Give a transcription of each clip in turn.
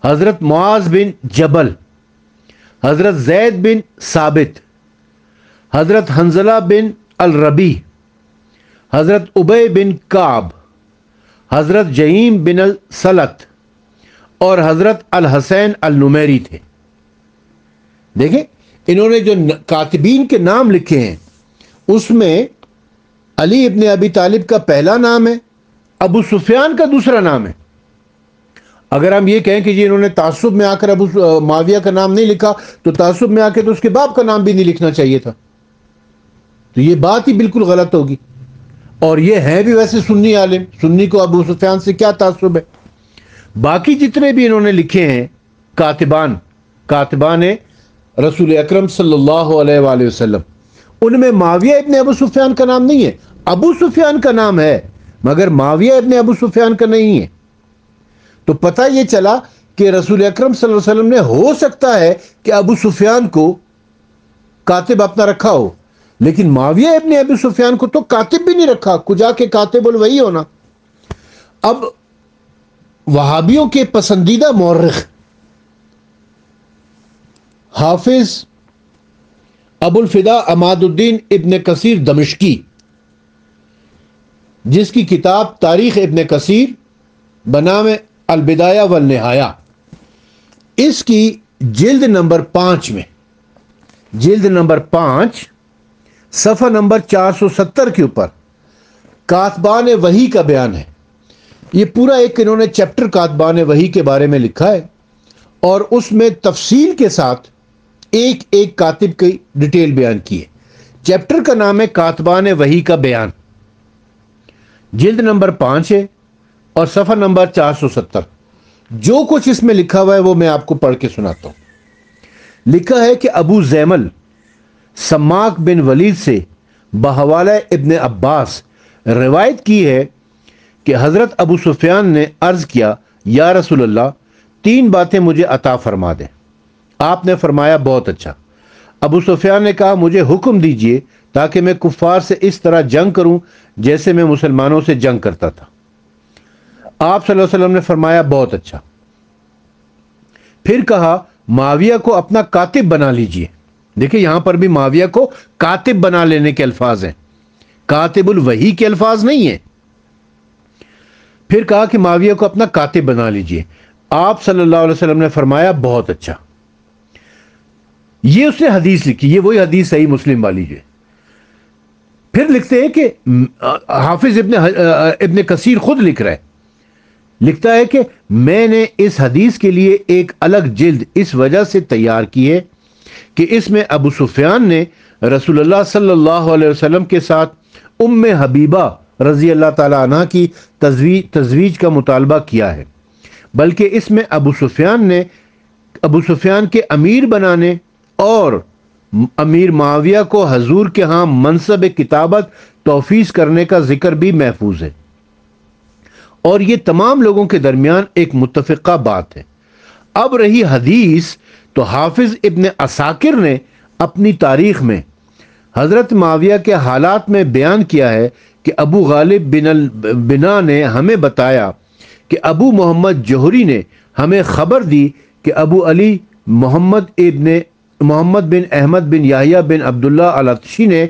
حضرت معاذ بن جبل، حضرت زید بن ثابت، حضرت حنظلہ بن الربیع، حضرت ابی بن کعب، حضرت جہیم بن السلت اور حضرت الحسین النمیری تھے۔ دیکھیں انہوں نے جو کاتبین کے نام لکھے ہیں اس میں علی ابن ابی طالب کا پہلا نام ہے، ابو سفیان کا دوسرا نام ہے۔ اگر ہم یہ کہیں کہ جی انہوں نے تعصب میں آ کر ابو معاویہ کا نام نہیں لکھا تو تعصب میں آ کے تو اس کے باپ کا نام بھی نہیں لکھنا چاہیے تھا، تو یہ بات ہی بالکل غلط ہوگی۔ اور یہ ہے بھی ویسے سنی عالم، سنی کو ابو سفیان سے کیا تعصب ہے؟ باقی جتنے بھی انہوں نے لکھے ہیں کاتبان رسول اکرم صلی اللہ علیہ وآلہ وسلم، ان میں معاویہ ابن ابو سفیان کا نام نہیں ہے، ابو سفیان کا نام ہے مگر معاویہ ابن ابو سفیان کا نہیں ہے۔ تو پتہ یہ چلا کہ رسول اکرم صلی اللہ علیہ وسلم نے ہو سکتا ہے کہ ابو سفیان کو کاتب اپنا رکھا ہو، لیکن معاویہ ابن ابو سفیان کو تو کاتب بھی نہیں رکھا، کجا کے کاتب الوحی ہونا۔ اب وہابیوں کے پسندیدہ مورخ حافظ ابو الفدا عماد الدین ابن کثیر دمشقی، جس کی کتاب تاریخ ابن کثیر بنام البدایہ والنہایہ، اس کی جلد نمبر 5 میں، جلد نمبر 5 صفحہ نمبر 470 کے اوپر کاتبان وحی کا بیان ہے۔ یہ پورا ایک انہوں نے چیپٹر کاتبان وحی کے بارے میں لکھا ہے اور اس میں تفصیل کے ساتھ ایک ایک کاتب کی ڈیٹیل بیان کی ہے۔ چیپٹر کا نام ہے کاتبان وحی کا بیان، جلد نمبر 5 ہے اور صفحہ نمبر 470۔ جو کچھ اس میں لکھا ہوا ہے وہ میں آپ کو پڑھ کے سناتا ہوں۔ لکھا ہے کہ ابو زیمل سماک بن ولید سے بحوالہ ابن عباس روایت کی ہے کہ حضرت ابو سفیان نے عرض کیا، یا رسول اللہ 3 باتیں مجھے عطا فرما دیں۔ آپ نے فرمایا بہت اچھا۔ ابو سفیان نے کہا مجھے حکم دیجئے تاکہ میں کفار سے اس طرح جنگ کروں جیسے میں مسلمانوں سے جنگ کرتا تھا۔ آپ صلی اللہ علیہ وسلم نے فرمایا بہت اچھا۔ پھر کہا معاویہ کو اپنا کاتب بنا لیجئے۔ دیکھیں یہاں پر بھی معاویہ کو کاتب بنا لینے کے الفاظ ہیں، کاتب الوحی کے الفاظ نہیں ہیں۔ پھر کہا کہ معاویہ کو اپنا کاتب بنا لیجئے۔ آپ صلی اللہ علیہ وسلم نے فرمایا بہت اچھا۔ یہ اس نے حدیث لکھی، یہ وہی حدیث صحیح مسلم والی ہے۔ پھر لکھتے ہیں کہ حافظ ابن کثیر خود لکھ رہا ہے، لکھتا ہے کہ میں نے اس حدیث کے لیے ایک الگ جلد اس وجہ سے تیار کی ہے کہ اس میں ابو سفیان نے رسول اللہ صلی اللہ علیہ وسلم کے ساتھ ام حبیبہ رضی اللہ تعالی عنہ کی تزویج کا مطالبہ کیا ہے، بلکہ اس میں ابو سفیان کے امیر بنانے اور امیر معاویہ کو حضور کے ہاں منصب کتابت توفیق کرنے کا ذکر بھی محفوظ ہے، اور یہ تمام لوگوں کے درمیان ایک متفقہ بات ہے۔ اب رہی حدیث تو حافظ ابن عساکر نے اپنی تاریخ میں حضرت معاویہ کے حالات میں بیان کیا ہے کہ ابو غالب بن البنا نے ہمیں بتایا کہ ابو محمد جوہری نے ہمیں خبر دی کہ ابو علی محمد بن احمد بن یحییٰ بن عبداللہ العطشی نے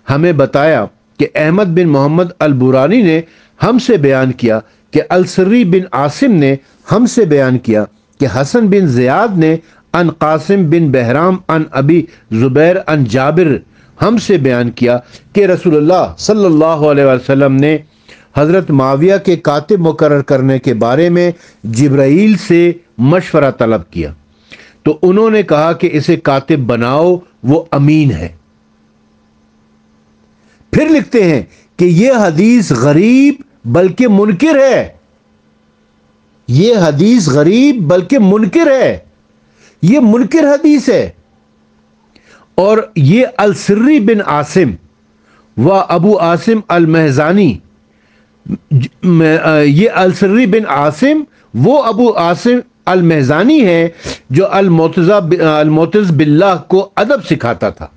ہمیں بتایا کہ احمد بن محمد البورانی نے ہم سے بیان کیا کہ السری بن عاصم نے ہم سے بیان کیا کہ حسن بن زیاد نے ان قاسم بن بہرام ان ابی زبیر ان جابر ہم سے بیان کیا کہ رسول اللہ صلی اللہ علیہ وسلم نے حضرت معاویہ کے کاتب مقرر کرنے کے بارے میں جبرائیل سے مشورہ طلب کیا تو انہوں نے کہا کہ اسے کاتب بناؤ، وہ امین ہے۔ پھر لکھتے ہیں کہ یہ حدیث غریب بلکہ منکر ہے، یہ حدیث غریب بلکہ منکر ہے، یہ منکر حدیث ہے، اور یہ السری بن عاصم و ابو عاصم المہزانی، یہ السری بن عاصم وہ ابو عاصم المہزانی ہے جو المعتز باللہ کو ادب سکھاتا تھا،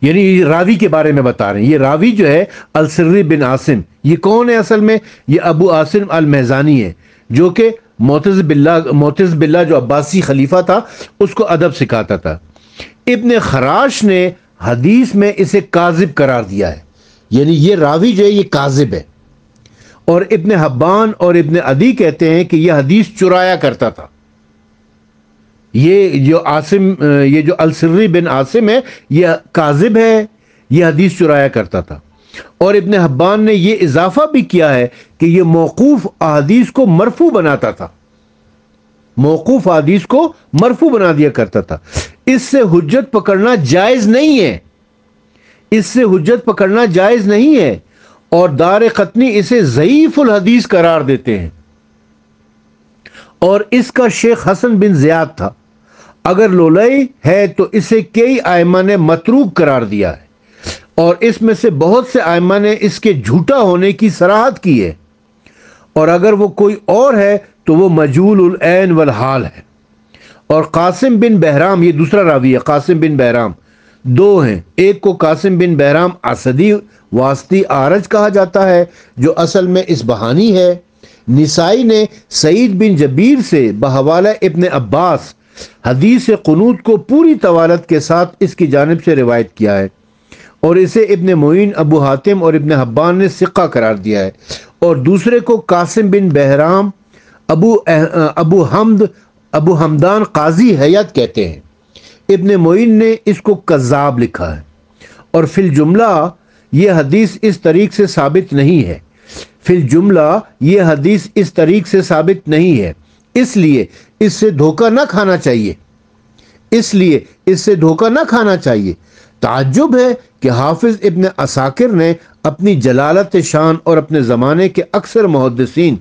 یعنی راوی کے بارے میں بتا رہے ہیں۔ یہ راوی جو ہے السری بن عاصم، یہ کون ہے اصل میں؟ یہ ابو عاصم المہزانی ہے جو کہ معتز باللہ جو عباسی خلیفہ تھا اس کو ادب سکھاتا تھا۔ ابن خراش نے حدیث میں اسے کاذب قرار دیا ہے، یعنی یہ راوی جو ہے یہ کاذب ہے، اور ابن حبان اور ابن عدی کہتے ہیں کہ یہ حدیث چرایا کرتا تھا۔ یہ جو السری بن عاصم ہے یہ کاذب ہے، یہ حدیث چرایا کرتا تھا۔ اور ابن حبان نے یہ اضافہ بھی کیا ہے کہ یہ موقوف احادیث کو مرفوع بناتا تھا، موقوف احادیث کو مرفوع بنا دیا کرتا تھا۔ اس سے حجت پکڑنا جائز نہیں ہے، اس سے حجت پکڑنا جائز نہیں ہے، اور دار قطنی اسے ضعیف الحدیث قرار دیتے ہیں۔ اور اس کا شیخ حسن بن زیاد تھا، اگر لولائی ہے تو اسے کئی ائمہ نے متروک قرار دیا ہے، اور اس میں سے بہت سے ائمہ نے اس کے جھوٹا ہونے کی صراحت کی ہے، اور اگر وہ کوئی اور ہے تو وہ مجہول العین والحال ہے۔ اور قاسم بن بہرام، یہ دوسرا راوی ہے، قاسم بن بہرام، دو ہیں، ایک کو قاسم بن بہرام اسدی واسطی آرج کہا جاتا ہے جو اصل میں اصبہانی ہے۔ نسائی نے سعید بن جبیر سے بحوالہ ابن عباس حدیث قنوت کو پوری طوالت کے ساتھ اس کی جانب سے روایت کیا ہے، اور اسے ابن معین، ابو حاتم اور ابن حبان نے ثقہ قرار دیا ہے، اور دوسرے کو قاسم بن بہرام ابو حمدان قاضی حیات کہتے ہیں۔ ابن معین نے اس کو کذاب لکھا ہے، اور فی الجملہ یہ حدیث اس طریق سے ثابت نہیں ہے، فی الجملہ یہ حدیث اس طریق سے ثابت نہیں ہے، اس لیے اس سے دھوکہ نہ کھانا چاہیے، اس لیے اس سے دھوکہ نہ کھانا چاہیے۔ تعجب ہے کہ حافظ ابن عساکر نے اپنی جلالت شان اور اپنے زمانے کے اکثر محدثین،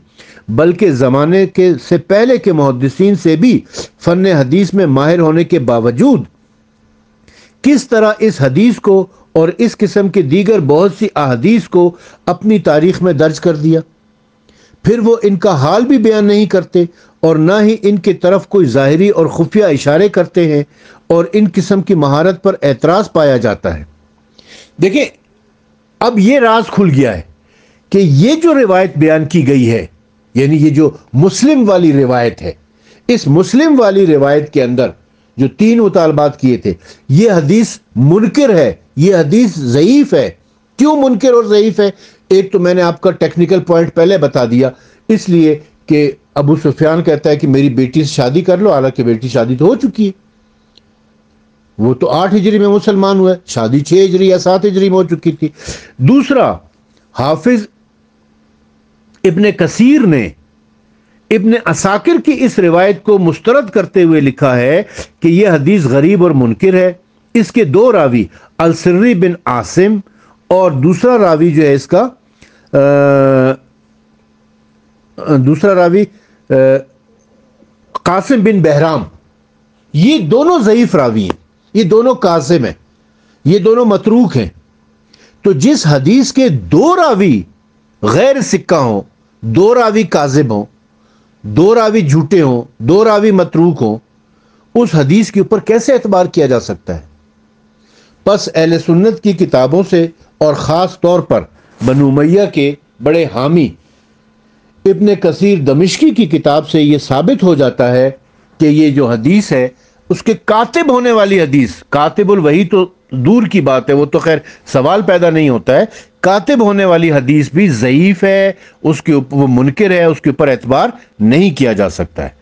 بلکہ زمانے کے سے پہلے کے محدثین سے بھی فن حدیث میں ماہر ہونے کے باوجود کس طرح اس حدیث کو اور اس قسم کے دیگر بہت سی احادیث کو اپنی تاریخ میں درج کر دیا۔ پھر وہ ان کا حال بھی بیان نہیں کرتے، اور نہ ہی ان کی طرف کوئی ظاہری اور خفیہ اشارے کرتے ہیں، اور ان قسم کی مہارت پر اعتراض پایا جاتا ہے۔ دیکھیں، اب یہ راز کھل گیا ہے کہ یہ جو روایت بیان کی گئی ہے، یعنی یہ جو مسلم والی روایت ہے، اس مسلم والی روایت کے اندر جو تین مطالبات کیے تھے، یہ حدیث منکر ہے، یہ حدیث ضعیف ہے۔ کیوں منکر اور ضعیف ہے؟ ایک تو میں نے آپ کا ٹیکنیکل پوائنٹ پہلے بتا دیا، اس لیے کہ ابو سفیان کہتا ہے کہ میری بیٹی سے شادی کر لو، حالانکہ بیٹی شادی تو ہو چکی ہے، وہ تو 8 ہجری میں مسلمان ہوا ہے، شادی 6 ہجری یا 7 ہجری میں ہو چکی تھی۔ دوسرا، حافظ ابن کثیر نے ابن عساکر کی اس روایت کو مسترد کرتے ہوئے لکھا ہے کہ یہ حدیث غریب اور منکر ہے۔ اس کے دو راوی السری بن عاصم اور دوسرا راوی جو ہے اس کا دوسرا راوی قاسم بن بہرام، یہ دونوں ضعیف راوی ہیں، یہ دونوں کاذب ہیں، یہ دونوں متروک ہیں۔ تو جس حدیث کے دو راوی غیر سکہ ہوں، دو راوی کاذب ہوں، دو راوی جھوٹے ہوں، دو راوی متروک ہوں، اس حدیث کے اوپر کیسے اعتبار کیا جا سکتا ہے؟ پس اہل سنت کی کتابوں سے اور خاص طور پر بنو امیہ کے بڑے حامی ابن کثیر دمشقی کی کتاب سے یہ ثابت ہو جاتا ہے کہ یہ جو حدیث ہے اس کے کاتب ہونے والی حدیث، کاتب الوحی تو دور کی بات ہے، وہ تو خیر سوال پیدا نہیں ہوتا ہے، کاتب ہونے والی حدیث بھی ضعیف ہے، اس کے اوپر وہ منکر ہے، اس کے اوپر اعتبار نہیں کیا جا سکتا ہے۔